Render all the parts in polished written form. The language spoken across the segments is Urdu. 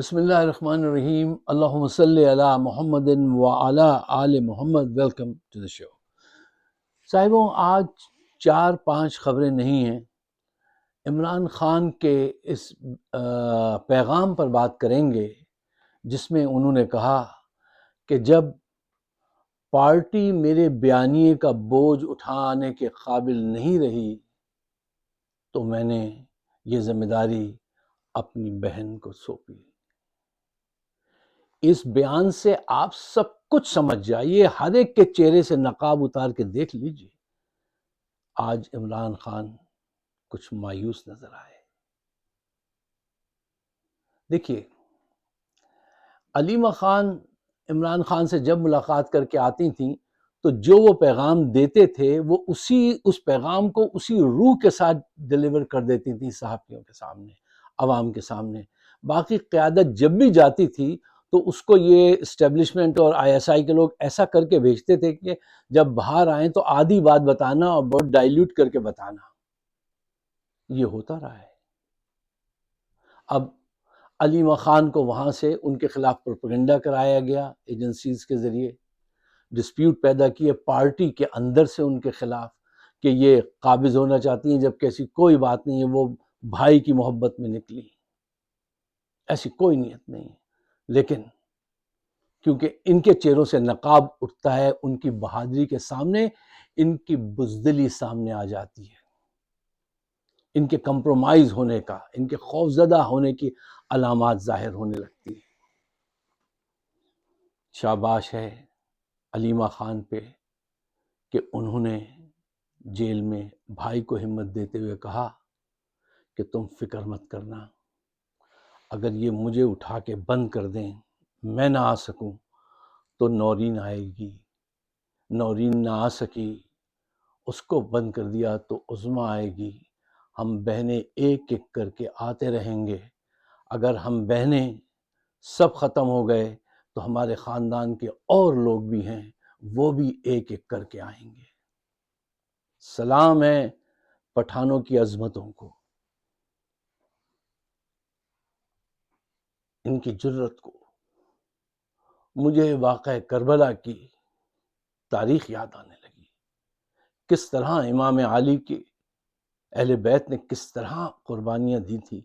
بسم اللہ الرحمن الرحیم، اللہم صلی علی محمد وعلی آل محمد۔ ویلکم ٹو دا شو۔ صاحبوں، آج 4-5 خبریں نہیں ہیں، عمران خان کے اس پیغام پر بات کریں گے جس میں انہوں نے کہا کہ جب پارٹی میرے بیانیے کا بوجھ اٹھانے کے قابل نہیں رہی تو میں نے یہ ذمہ داری اپنی بہن کو سونپی۔ اس بیان سے آپ سب کچھ سمجھ جائیے، ہر ایک کے چہرے سے نقاب اتار کے دیکھ لیجئے، آج عمران خان کچھ مایوس نظر آئے۔ دیکھیے، علیمہ خان عمران خان سے جب ملاقات کر کے آتی تھیں تو جو وہ پیغام دیتے تھے وہ اس پیغام کو اسی روح کے ساتھ ڈیلیور کر دیتی تھیں صحافیوں کے سامنے، عوام کے سامنے۔ باقی قیادت جب بھی جاتی تھی تو اس کو یہ اسٹیبلشمنٹ اور ISI کے لوگ ایسا کر کے بھیجتے تھے کہ جب باہر آئیں تو آدھی بات بتانا اور بہت ڈائلیوٹ کر کے بتانا۔ یہ ہوتا رہا ہے۔ اب علیمہ خان کو وہاں سے ان کے خلاف پروپیگنڈا کرایا گیا ایجنسیز کے ذریعے، ڈسپیوٹ پیدا کیے پارٹی کے اندر سے ان کے خلاف کہ یہ قابض ہونا چاہتی ہیں جبکہ ایسی کوئی بات نہیں ہے، وہ بھائی کی محبت میں نکلی، ایسی کوئی نیت نہیں ہے۔ لیکن کیونکہ ان کے چہروں سے نقاب اٹھتا ہے، ان کی بہادری کے سامنے ان کی بزدلی سامنے آ جاتی ہے، ان کے کمپرومائز ہونے کا، ان کے خوفزدہ ہونے کی علامات ظاہر ہونے لگتی ہیں۔ شاباش ہے علیمہ خان پہ کہ انہوں نے جیل میں بھائی کو ہمت دیتے ہوئے کہا کہ تم فکر مت کرنا، اگر یہ مجھے اٹھا کے بند کر دیں، میں نہ آ سکوں تو نورین آئے گی، نورین نہ آ سکی، اس کو بند کر دیا تو عظمیٰ آئے گی، ہم بہنیں ایک ایک کر کے آتے رہیں گے۔ اگر ہم بہنیں سب ختم ہو گئے تو ہمارے خاندان کے اور لوگ بھی ہیں، وہ بھی ایک ایک کر کے آئیں گے۔ سلام ہے پٹھانوں کی عظمتوں کو، ان کی جرت کو۔ مجھے واقعہ کربلا کی تاریخ یاد آنے لگی، کس طرح امام علی کے اہل بیت نے کس طرح قربانیاں دی تھی،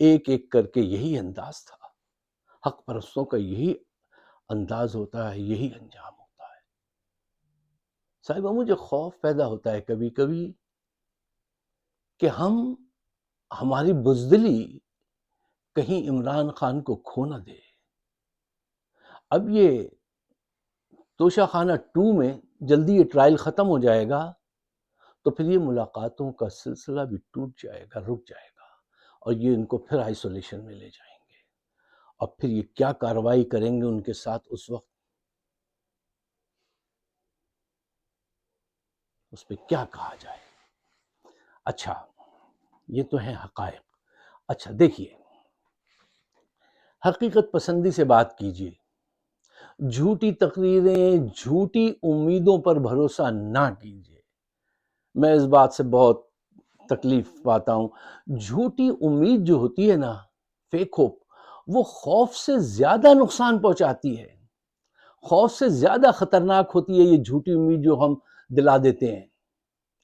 ایک ایک کر کے یہی انداز تھا۔ حق پرستوں کا یہی انداز ہوتا ہے، یہی انجام ہوتا ہے۔ صاحبہ، مجھے خوف پیدا ہوتا ہے کبھی کبھی کہ ہماری بزدلی کہیں عمران خان کو کھو نہ دے۔ اب یہ توشہ خانہ 2 میں جلدی یہ ٹرائل ختم ہو جائے گا تو پھر یہ ملاقاتوں کا سلسلہ بھی ٹوٹ جائے گا، رک جائے گا، اور یہ ان کو پھر آئسولیشن میں لے جائیں گے، اور پھر یہ کیا کارروائی کریں گے ان کے ساتھ اس وقت، اس پہ کیا کہا جائے۔ اچھا، یہ تو ہیں حقائق۔ اچھا دیکھیے، حقیقت پسندی سے بات کیجیے، جھوٹی تقریریں، جھوٹی امیدوں پر بھروسہ نہ کیجیے۔ میں اس بات سے بہت تکلیف پاتا ہوں۔ جھوٹی امید جو ہوتی ہے نا، فیک ہوپ، وہ خوف سے زیادہ نقصان پہنچاتی ہے، خوف سے زیادہ خطرناک ہوتی ہے یہ جھوٹی امید جو ہم دلا دیتے ہیں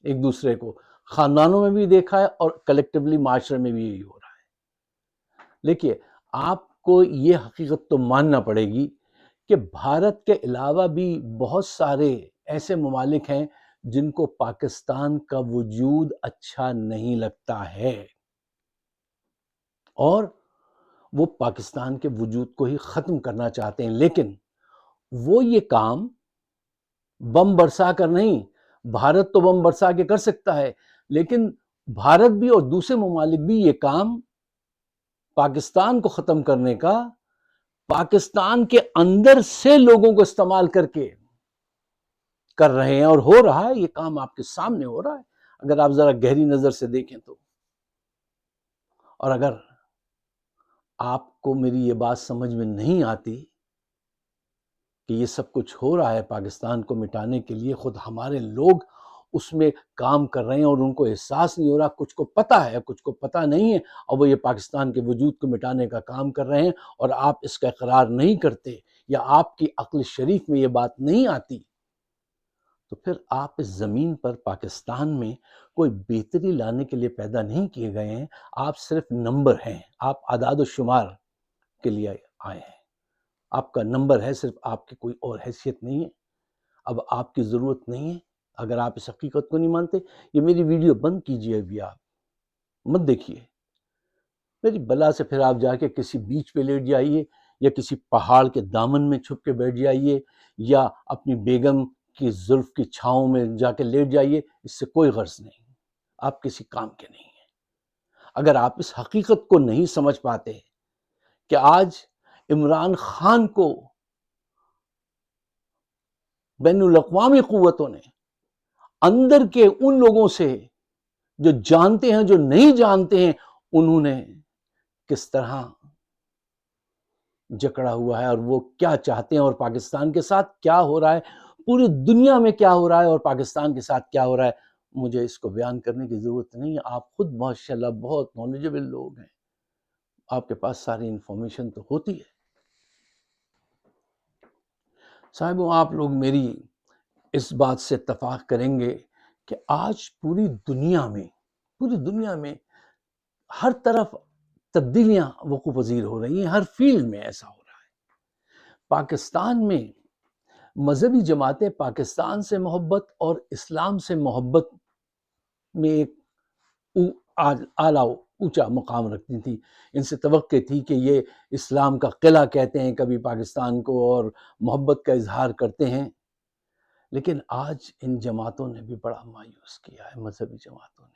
ایک دوسرے کو۔ خاندانوں میں بھی دیکھا ہے اور کلیکٹیولی معاشرے میں بھی یہی ہو رہا ہے۔ دیکھیے، آپ کو یہ حقیقت تو ماننا پڑے گی کہ بھارت کے علاوہ بھی بہت سارے ایسے ممالک ہیں جن کو پاکستان کا وجود اچھا نہیں لگتا ہے، اور وہ پاکستان کے وجود کو ہی ختم کرنا چاہتے ہیں، لیکن وہ یہ کام بم برسا کر نہیں۔ بھارت تو بم برسا کے کر سکتا ہے، لیکن بھارت بھی اور دوسرے ممالک بھی یہ کام پاکستان کو ختم کرنے کا پاکستان کے اندر سے لوگوں کو استعمال کر کے کر رہے ہیں، اور ہو رہا ہے۔ یہ کام آپ کے سامنے ہو رہا ہے اگر آپ ذرا گہری نظر سے دیکھیں تو۔ اور اگر آپ کو میری یہ بات سمجھ میں نہیں آتی کہ یہ سب کچھ ہو رہا ہے پاکستان کو مٹانے کے لیے، خود ہمارے لوگ اس میں کام کر رہے ہیں اور ان کو احساس نہیں ہو رہا، کچھ کو پتہ ہے کچھ کو پتہ نہیں ہے، اور وہ یہ پاکستان کے وجود کو مٹانے کا کام کر رہے ہیں، اور آپ اس کا اقرار نہیں کرتے یا آپ کی عقل شریف میں یہ بات نہیں آتی، تو پھر آپ اس زمین پر پاکستان میں کوئی بہتری لانے کے لیے پیدا نہیں کیے گئے ہیں، آپ صرف نمبر ہیں، آپ اعداد و شمار کے لیے آئے ہیں، آپ کا نمبر ہے صرف، آپ کی کوئی اور حیثیت نہیں ہے۔ اب آپ کی ضرورت نہیں ہے، اگر آپ اس حقیقت کو نہیں مانتے، یہ میری ویڈیو بند کیجئے، ابھی آپ مت دیکھیے میری بلا سے، پھر آپ جا کے کسی بیچ پہ لیٹ جائیے یا کسی پہاڑ کے دامن میں چھپ کے بیٹھ جائیے یا اپنی بیگم کی زلف کی چھاؤں میں جا کے لیٹ جائیے، اس سے کوئی غرض نہیں، آپ کسی کام کے نہیں ہیں۔ اگر آپ اس حقیقت کو نہیں سمجھ پاتے کہ آج عمران خان کو بین الاقوامی قوتوں نے اندر کے ان لوگوں سے جو جانتے ہیں جو نہیں جانتے ہیں، انہوں نے کس طرح جکڑا ہوا ہے اور وہ کیا چاہتے ہیں اور پاکستان کے ساتھ کیا ہو رہا ہے، پوری دنیا میں کیا ہو رہا ہے اور پاکستان کے ساتھ کیا ہو رہا ہے، مجھے اس کو بیان کرنے کی ضرورت نہیں ہے۔ آپ خود ماشاءاللہ بہت نالجبل لوگ ہیں، آپ کے پاس ساری انفارمیشن تو ہوتی ہے۔ صاحبوں، آپ لوگ میری اس بات سے اتفاق کریں گے کہ آج پوری دنیا میں ہر طرف تبدیلیاں وقوع پذیر ہو رہی ہیں، ہر فیلڈ میں ایسا ہو رہا ہے۔ پاکستان میں مذہبی جماعتیں پاکستان سے محبت اور اسلام سے محبت میں ایک اعلیٰ اونچا مقام رکھتی تھی، ان سے توقع تھی کہ یہ اسلام کا قلعہ کہتے ہیں کبھی پاکستان کو اور محبت کا اظہار کرتے ہیں، لیکن آج ان جماعتوں نے بھی بڑا مایوس کیا ہے، مذہبی جماعتوں نے۔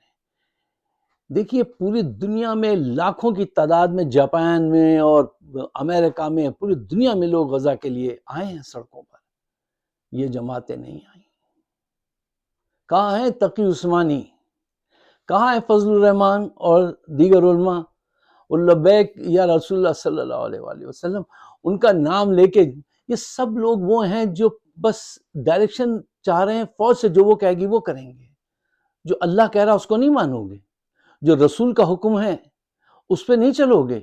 دیکھیے پوری دنیا میں لاکھوں کی تعداد میں، جاپان میں اور امریکہ میں، پوری دنیا میں لوگ غزہ کے لیے آئے ہیں سڑکوں پر، یہ جماعتیں نہیں آئیں۔ کہاں ہیں تقی عثمانی، کہاں ہے فضل الرحمان اور دیگر علماء؟ لبیک یا رسول اللہ صلی اللہ علیہ وآلہ وسلم، ان کا نام لے کے یہ سب لوگ وہ ہیں جو بس ڈائریکشن چاہ رہے ہیں، فوج سے جو وہ کہے گی وہ کریں گے، جو اللہ کہہ رہا اس کو نہیں مانو گے، جو رسول کا حکم ہے اس پہ نہیں چلو گے،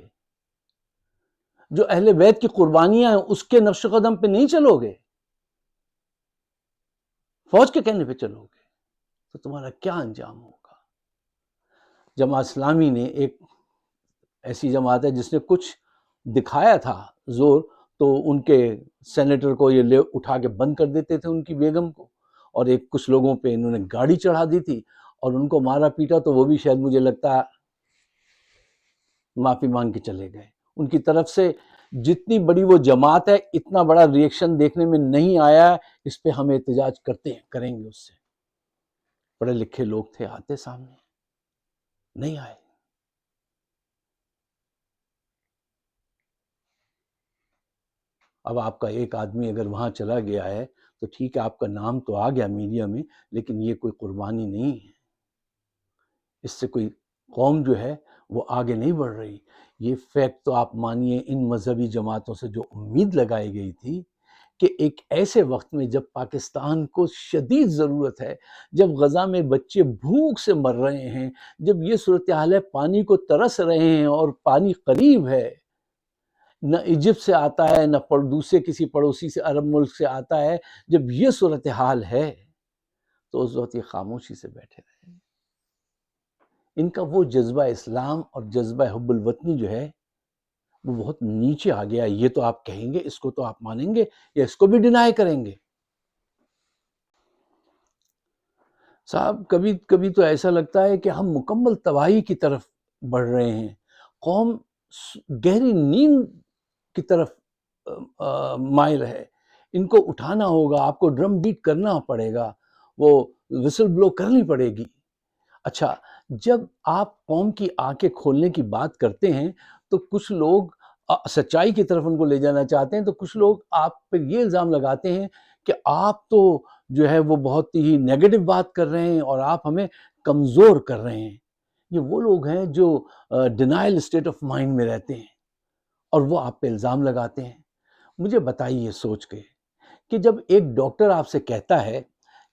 جو اہل بیت کی قربانیاں ہیں اس کے نقش قدم پہ نہیں چلو گے، فوج کے کہنے پہ چلو گے، تو تمہارا کیا انجام ہوگا؟ جماعت اسلامی نے ایک ایسی جماعت ہے جس نے کچھ دکھایا تھا زور، تو ان کے سینیٹر کو یہ لے اٹھا کے بند کر دیتے تھے، ان کی بیگم کو، اور ایک کچھ لوگوں پہ انہوں نے گاڑی چڑھا دی تھی اور ان کو مارا پیٹا، تو وہ بھی شاید مجھے لگتا ہے معافی مانگ کے چلے گئے۔ ان کی طرف سے جتنی بڑی وہ جماعت ہے، اتنا بڑا ریئیکشن دیکھنے میں نہیں آیا، اس پہ ہم احتجاج کریں گے اس سے۔ پڑھے لکھے لوگ تھے، آتے سامنے، نہیں آئے۔ اب آپ کا ایک آدمی اگر وہاں چلا گیا ہے تو ٹھیک ہے، آپ کا نام تو آ گیا میڈیا میں، لیکن یہ کوئی قربانی نہیں ہے، اس سے کوئی قوم جو ہے وہ آگے نہیں بڑھ رہی۔ یہ فیکٹ تو آپ مانیے، ان مذہبی جماعتوں سے جو امید لگائی گئی تھی کہ ایک ایسے وقت میں جب پاکستان کو شدید ضرورت ہے، جب غزہ میں بچے بھوک سے مر رہے ہیں، جب یہ صورتحال ہے، پانی کو ترس رہے ہیں اور پانی قریب ہے، نہ ایجپٹ سے آتا ہے نہ دوسرے کسی پڑوسی سے، عرب ملک سے آتا ہے، جب یہ صورتحال ہے تو اس وقت یہ خاموشی سے بیٹھے رہے۔ ان کا وہ جذبہ اسلام اور جذبہ حب الوطنی جو ہے وہ بہت نیچے آ گیا۔ یہ تو آپ کہیں گے، اس کو تو آپ مانیں گے یا اس کو بھی ڈینائی کریں گے؟ صاحب کبھی کبھی تو ایسا لگتا ہے کہ ہم مکمل تباہی کی طرف بڑھ رہے ہیں، قوم گہری نیند کی طرف مائل ہے، ان کو اٹھانا ہوگا، آپ کو ڈرم بیٹ کرنا پڑے گا، وہ وسل بلو کرنی پڑے گی۔ اچھا، جب آپ قوم کی آنکھیں کھولنے کی بات کرتے ہیں تو کچھ لوگ سچائی کی طرف ان کو لے جانا چاہتے ہیں، تو کچھ لوگ آپ پہ یہ الزام لگاتے ہیں کہ آپ تو جو ہے وہ بہت ہی نیگیٹو بات کر رہے ہیں اور آپ ہمیں کمزور کر رہے ہیں۔ یہ وہ لوگ ہیں جو ڈینائل اسٹیٹ آف مائنڈ میں رہتے ہیں اور وہ آپ پہ الزام لگاتے ہیں۔ مجھے بتائیے سوچ کے کہ جب ایک ڈاکٹر آپ سے کہتا ہے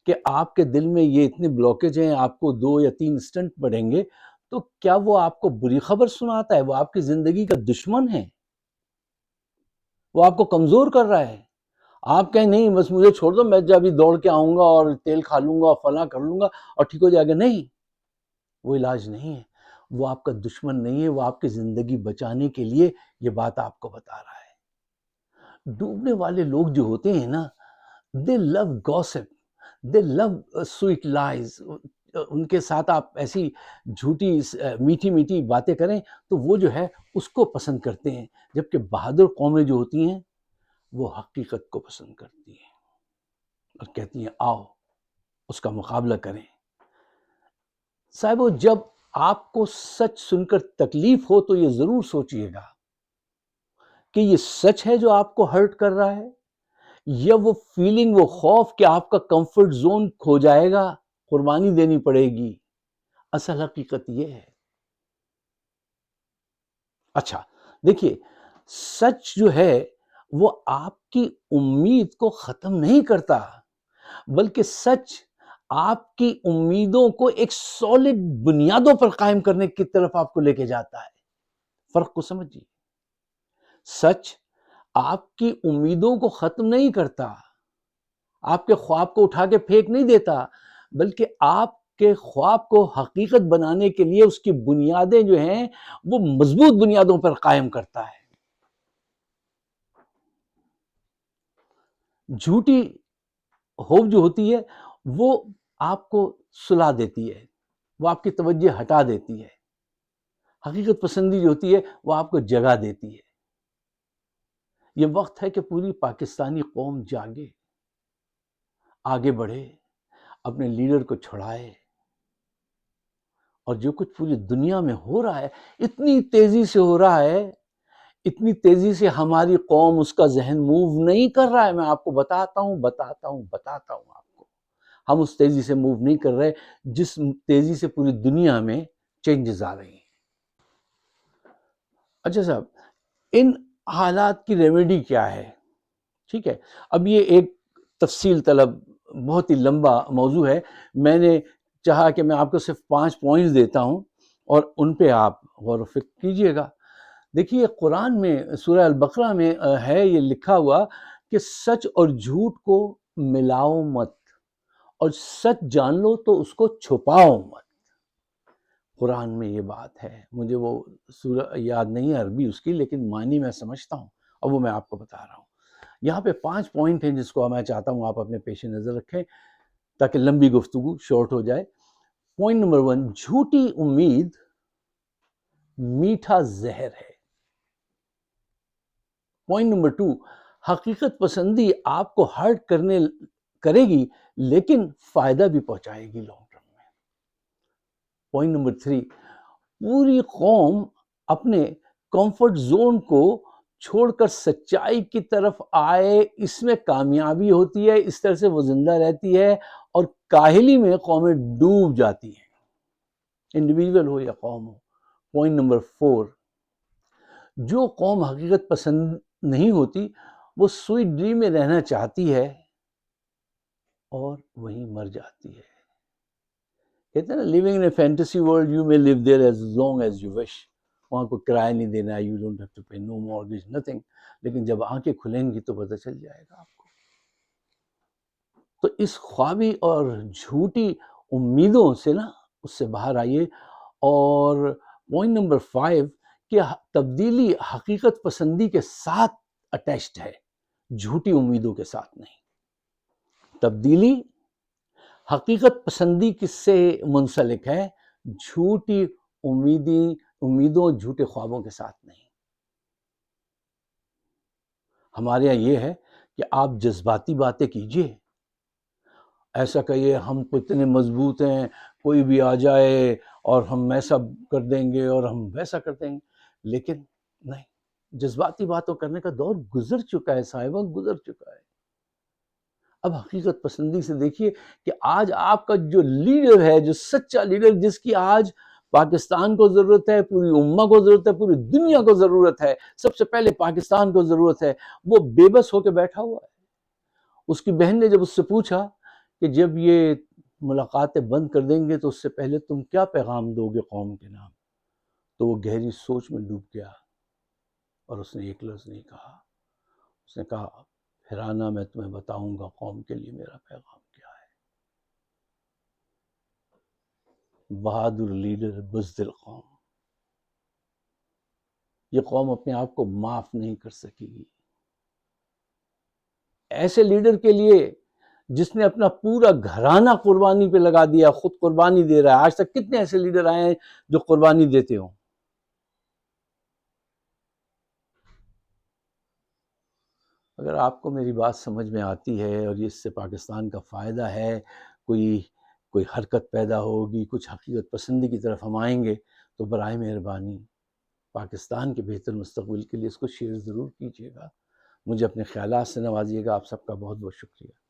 کہ آپ کے دل میں یہ اتنے بلاکیج ہیں، آپ کو 2 یا 3 اسٹنٹ پڑیں گے، تو کیا وہ آپ کو بری خبر سناتا ہے؟ وہ آپ کی زندگی کا دشمن ہے، وہ آپ کو کمزور کر رہا ہے۔ آپ کہیں نہیں بس مجھے چھوڑ دو، میں جب ابھی دوڑ کے آؤں گا اور تیل کھا لوں گا اور فلاں کر لوں گا اور ٹھیک ہو جائے گا، نہیں، وہ علاج نہیں ہے، وہ آپ کا دشمن نہیں ہے، وہ آپ کی زندگی بچانے کے لیے یہ بات آپ کو بتا رہا ہے۔ ڈوبنے والے لوگ جو ہوتے ہیں نا، they love gossip, they love sweet lies، ان کے ساتھ آپ ایسی جھوٹی میٹھی میٹھی باتیں کریں تو وہ جو ہے اس کو پسند کرتے ہیں، جبکہ بہادر قومیں جو ہوتی ہیں وہ حقیقت کو پسند کرتی ہیں اور کہتی ہیں آؤ اس کا مقابلہ کریں۔ صاحبو، جب آپ کو سچ سن کر تکلیف ہو تو یہ ضرور سوچئے گا کہ یہ سچ ہے جو آپ کو ہرٹ کر رہا ہے، یا وہ فیلنگ، وہ خوف کہ آپ کا کمفرٹ زون کھو جائے گا، قربانی دینی پڑے گی۔ اصل حقیقت یہ ہے۔ اچھا دیکھیے، سچ جو ہے وہ آپ کی امید کو ختم نہیں کرتا، بلکہ سچ آپ کی امیدوں کو ایک سالڈ بنیادوں پر قائم کرنے کی طرف آپ کو لے کے جاتا ہے۔ فرق کو سمجھیے، سچ آپ کی امیدوں کو ختم نہیں کرتا، آپ کے خواب کو اٹھا کے پھینک نہیں دیتا، بلکہ آپ کے خواب کو حقیقت بنانے کے لیے اس کی بنیادیں جو ہیں وہ مضبوط بنیادوں پر قائم کرتا ہے۔ جھوٹی ہوپ جو ہوتی ہے وہ آپ کو سلا دیتی ہے، وہ آپ کی توجہ ہٹا دیتی ہے۔ حقیقت پسندی جو ہوتی ہے وہ آپ کو جگہ دیتی ہے۔ یہ وقت ہے کہ پوری پاکستانی قوم جاگے، آگے بڑھے، اپنے لیڈر کو چھڑائے، اور جو کچھ پوری دنیا میں ہو رہا ہے، اتنی تیزی سے ہو رہا ہے، اتنی تیزی سے ہماری قوم اس کا ذہن موو نہیں کر رہا ہے۔ میں آپ کو بتاتا ہوں آپ کو، ہم اس تیزی سے موو نہیں کر رہے جس تیزی سے پوری دنیا میں چینجز آ رہی ہیں۔ اچھا صاحب، ان حالات کی ریمیڈی کیا ہے؟ ٹھیک ہے، اب یہ ایک تفصیل طلب بہت ہی لمبا موضوع ہے، میں نے چاہا کہ میں آپ کو صرف 5 پوائنٹس دیتا ہوں اور ان پہ آپ غور و فکر کیجئے گا۔ دیکھیے، قرآن میں سورہ البقرہ میں ہے یہ لکھا ہوا کہ سچ اور جھوٹ کو ملاؤ مت، اور سچ جان لو تو اس کو چھپاؤ مت۔ قرآن میں یہ بات ہے، مجھے وہ سورہ یاد نہیں ہے عربی اس کی، لیکن معنی میں سمجھتا ہوں اور وہ میں آپ کو بتا رہا ہوں۔ یہاں پہ 5 پوائنٹ ہیں جس کو میں چاہتا ہوں آپ اپنے پیش نظر رکھیں تاکہ لمبی گفتگو شارٹ ہو جائے۔ پوائنٹ نمبر 1، جھوٹی امید میٹھا زہر ہے۔ پوائنٹ نمبر 2، حقیقت پسندی آپ کو ہرٹ کرے گی لیکن فائدہ بھی پہنچائے گی لانگ ٹرم میں۔ پوائنٹ نمبر 3، پوری قوم اپنے کمفرٹ زون کو چھوڑ کر سچائی کی طرف آئے، اس میں کامیابی ہوتی ہے، اس طرح سے وہ زندہ رہتی ہے، اور کاہلی میں قومیں ڈوب جاتی ہیں، انڈیویجول ہو یا قوم ہو۔ پوائنٹ نمبر 4، جو قوم حقیقت پسند نہیں ہوتی وہ سوئٹ ڈریم میں رہنا چاہتی ہے اور وہیں مر جاتی ہے۔ کہتے ہیں نا، living in a fantasy world you may live there as long as you wish، وہاں کو کرایہ نہیں دینا ہے، you don't have to pay no mortgage nothing، لیکن جب آنکھیں کھلیں گی تو پتہ چل جائے گا آپ کو۔ تو اس خوابی اور جھوٹی امیدوں سے نا، اس سے باہر آئیے۔ اور پوائنٹ نمبر 5 کہ تبدیلی حقیقت پسندی کے ساتھ اٹیچڈ ہے، جھوٹی امیدوں کے ساتھ نہیں۔ تبدیلی حقیقت پسندی کس سے منسلک ہے؟ جھوٹی امیدوں، جھوٹے خوابوں کے ساتھ نہیں۔ ہمارے یہاں یہ ہے کہ آپ جذباتی باتیں کیجئے، ایسا کہیے ہم اتنے مضبوط ہیں، کوئی بھی آ جائے اور ہم ایسا کر دیں گے اور ہم ویسا کر دیں گے، لیکن نہیں، جذباتی باتوں کرنے کا دور گزر چکا ہے صاحبہ، گزر چکا ہے۔ اب حقیقت پسندی سے دیکھیے کہ آج آپ کا جو لیڈر ہے، جو سچا لیڈر، جس کی آج پاکستان کو ضرورت ہے، پوری امہ کو ضرورت ہے، پوری دنیا کو ضرورت ہے، سب سے پہلے پاکستان کو ضرورت ہے، وہ بے بس ہو کے بیٹھا ہوا ہے۔ اس کی بہن نے جب اس سے پوچھا کہ جب یہ ملاقاتیں بند کر دیں گے تو اس سے پہلے تم کیا پیغام دو گے قوم کے نام؟ تو وہ گہری سوچ میں ڈوب گیا اور اس نے ایک لفظ نہیں کہا. اس نے کہا پھر آنا، میں تمہیں بتاؤں گا قوم کے لیے میرا پیغام کیا ہے. بہادر لیڈر بزدل قوم. یہ قوم اپنے آپ کو معاف نہیں کر سکے گی. ایسے لیڈر کے لیے جس نے اپنا پورا گھرانہ قربانی پہ لگا دیا، خود قربانی دے رہا ہے. آج تک کتنے ایسے لیڈر آئے ہیں جو قربانی دیتے ہوں؟ اگر آپ کو میری بات سمجھ میں آتی ہے اور اس سے پاکستان کا فائدہ ہے، کوئی حرکت پیدا ہوگی، کچھ حقیقت پسندی کی طرف ہم آئیں گے، تو برائے مہربانی پاکستان کے بہتر مستقبل کے لیے اس کو شیئر ضرور کیجیے گا. مجھے اپنے خیالات سے نوازیے گا. آپ سب کا بہت بہت شکریہ.